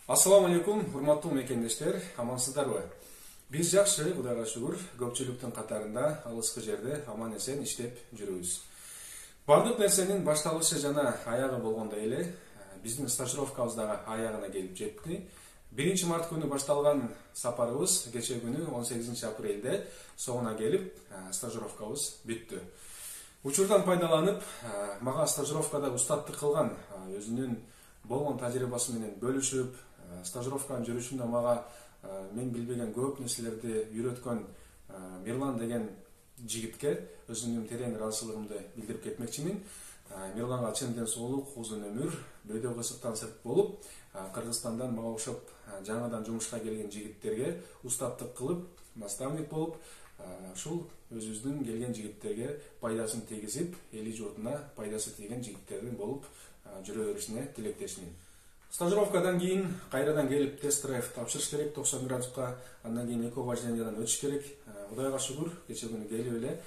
Assalamu алейкум, урматтуу мекендештер, амансыздарбы? Биз жакшы, Кудайга шүгүр, көпчүлүктүн катарында алыскы жерде аман эсен иштеп жүрүбүз. Бардык нерсенин башталышы жана аягы болгондой эле, биздин стажировкабыздагы аягына келип жетти. 1 март күнү башталган сапарыбыз кече күнү 18 апрелде соңуна келип, стажировкабыз бүттү. Учурдан пайдаланып, мага стажировкада устаттык кылган, өзүнүн болгон тажрыйбасы менен бөлүшүп, стажировканын жүрүшүндө мага мен билбеген көп нерселерди үйрөткөн Мирлан деген жигитке өзүмдүн терең ыраазычылыгымды билдирип кетмекчимин. Мирланга чын ден соолук, узун өмүр, бөйдө кысыктан сырт болуп, Кыргызстандан мага окшоп жаңадан жумушка келген жигиттерге устаттык кылып, наставник болуп, ушул өзүбүздүн келген жигиттерге пайдасын тийгизип, эли журтуна пайдасы тийген жигиттердин болуп жүрө беришине тилектешмин. Стажировкадан кийин кайрадан келип тест-драйв тапшырыш керек 90 градуска, андан кийин эко-важнениядан өтүш керек. Кудайга шүгүр, кече күнү келип эле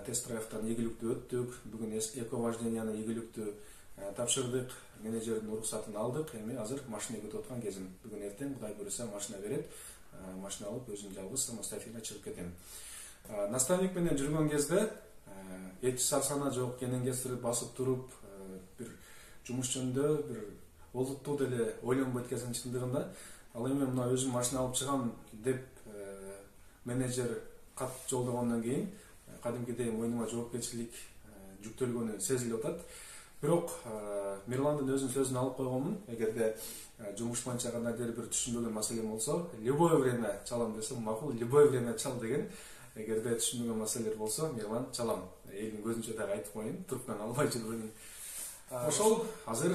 тест-драйвдан ийгиликтүү өттүк. Бүгүн эко-важненияны ийгиликтүү тапшырдык, менеджердин уруксатын алдык. Эми азыр машина күтүп аткан кезим. Бүгүн эртең Кудай буйруса машина берет. Машина алып өзүм жалгыз самостоятельно чыгып кетем. Наставник менен жүргөн кезде эч сарсана жок, кенен кестирип басып туруп, бир жумуш жөнүндө бир олуттуу деле ойлонбойт экенсиң чындыгында. Ал эми мына өзүм машина алып чыгам деп менеджер кат жолдогондон кийин кадимкидей мойнума жоопкерчилик жүктөлгөнү сезилип атат. Бирок Мирландын өзүнүн сөзүн алып койгонмун. Эгерде жумуш боюнча кандайдыр бир түшүнбөгөн маселе болсо, любое время чалам десем, макул, любое время чал деген. Эгерде түшүнбөгөн маселелер болсо, Мирлан чалам. Элдин көзүнчө дагы айтып коеюн, трубканы албай жүрбөйүн. Ошол азыр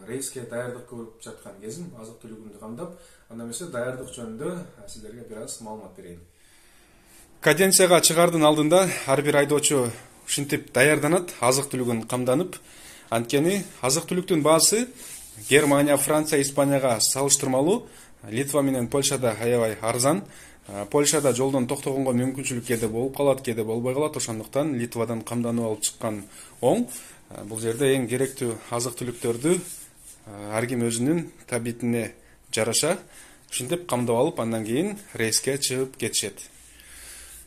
рейске даярдык көрүп жаткан кезим, азык түлүгүмдү камдап, анда эмесе даярдык жөнүндө сиздерге бир аз маалымат берейин. Каденцияга чыгаардын алдында ар бир айдоочу ушинтип даярданат, азык түлүгүн камданып. Анткени азык түлүктүн баасы Германия, Франция, Испанияга салыштырмалуу Литва менен Польшада аябай арзан. Польшада жолдон токтогонго мүмкүнчүлүк кээде болуп калат, кээде болбой калат. Ошондуктан Литвадан камданып алып чыккан оң. Бул жерде эң керектүү азык түлүктөрдү ар ким өзүнүн табитине жараша ушинтип камдап алып, андан кийин рейске чыгып кетишет.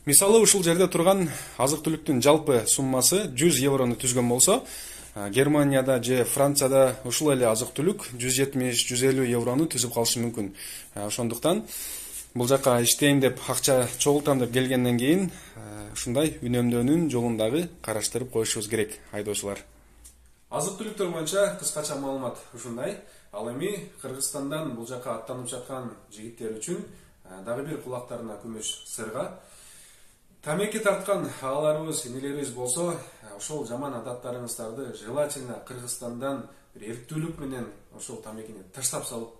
Мисалы, ушул жерде турган азык түлүктүн жалпы суммасы 100 еврону түзгөн болсо, Германияда же Францияда ушул эле азык түлүк 170-150 еврону түзүп калышы мүмкүн. Ошондуктан бул жака иштейм деп, акча чогултам деп келгенден кийин ушундай үнөмдөөнүн жолун дагы караштырып коюшубуз керек, айдоочулар. Азык түлүктөр боюнча кыскача маалымат ушундай. Ал эми Кыргызстандан бул жака аттанып жаткан жигиттер үчүн дагы бир кулактарына күмүш сырга. Тамеки тарткан агаларыбыз, инелерибиз болсо, ошол жаман адаттарыңыздарды желательно Кыргызстандан бир эрктүүлүк менен ошол тамекини таштап салып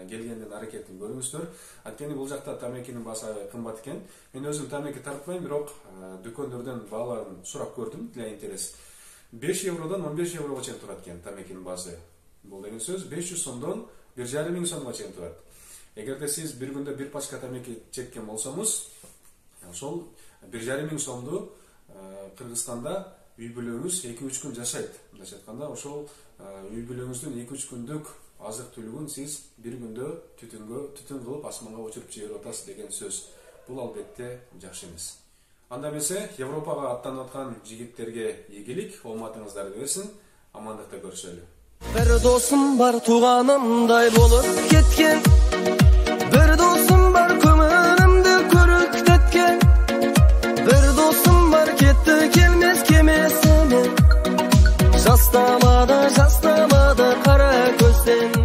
келгенден аракетин көрүңүздөр. Анткени бул жакта тамекинин баасы аябай кымбат экен. Мен өзүм тамеки тартпайм, бирок дүкөндөрдөн бааларын сурап көрдүм, для интерес. 5 евродан 15 еврого чейин турат экен тамекинин баасы. Бул деген сөз 500 сомдон 1,5 сомго чейин турат. Эгерде сиз бир күндө бир пачка тамеки чеккен болсоңуз, ошол 1,5 сомду Кыргызстанда үй бүлөңүз 2-3 күн жашайт. Мындайча айтканда, ошол үй бүлөңүздүн 2-3 күндүк азык түлүгүн сиз бир күндө түтүн кылып асманга учуруп жиберип атасыз деген сөз. Бул албетте жакшы эмес. Анда эмесе Европага аттанып аткан жигиттерге ийгилик, ооматыңыздарды берсин, амандыкта көрүшөлү. Бир досум бар тууганымдай болуп кеткен, бир досум бар көңүлүмдү көрүктөткөн, бир досум бар кетти келмес кемесине, жастамады кара көздөн.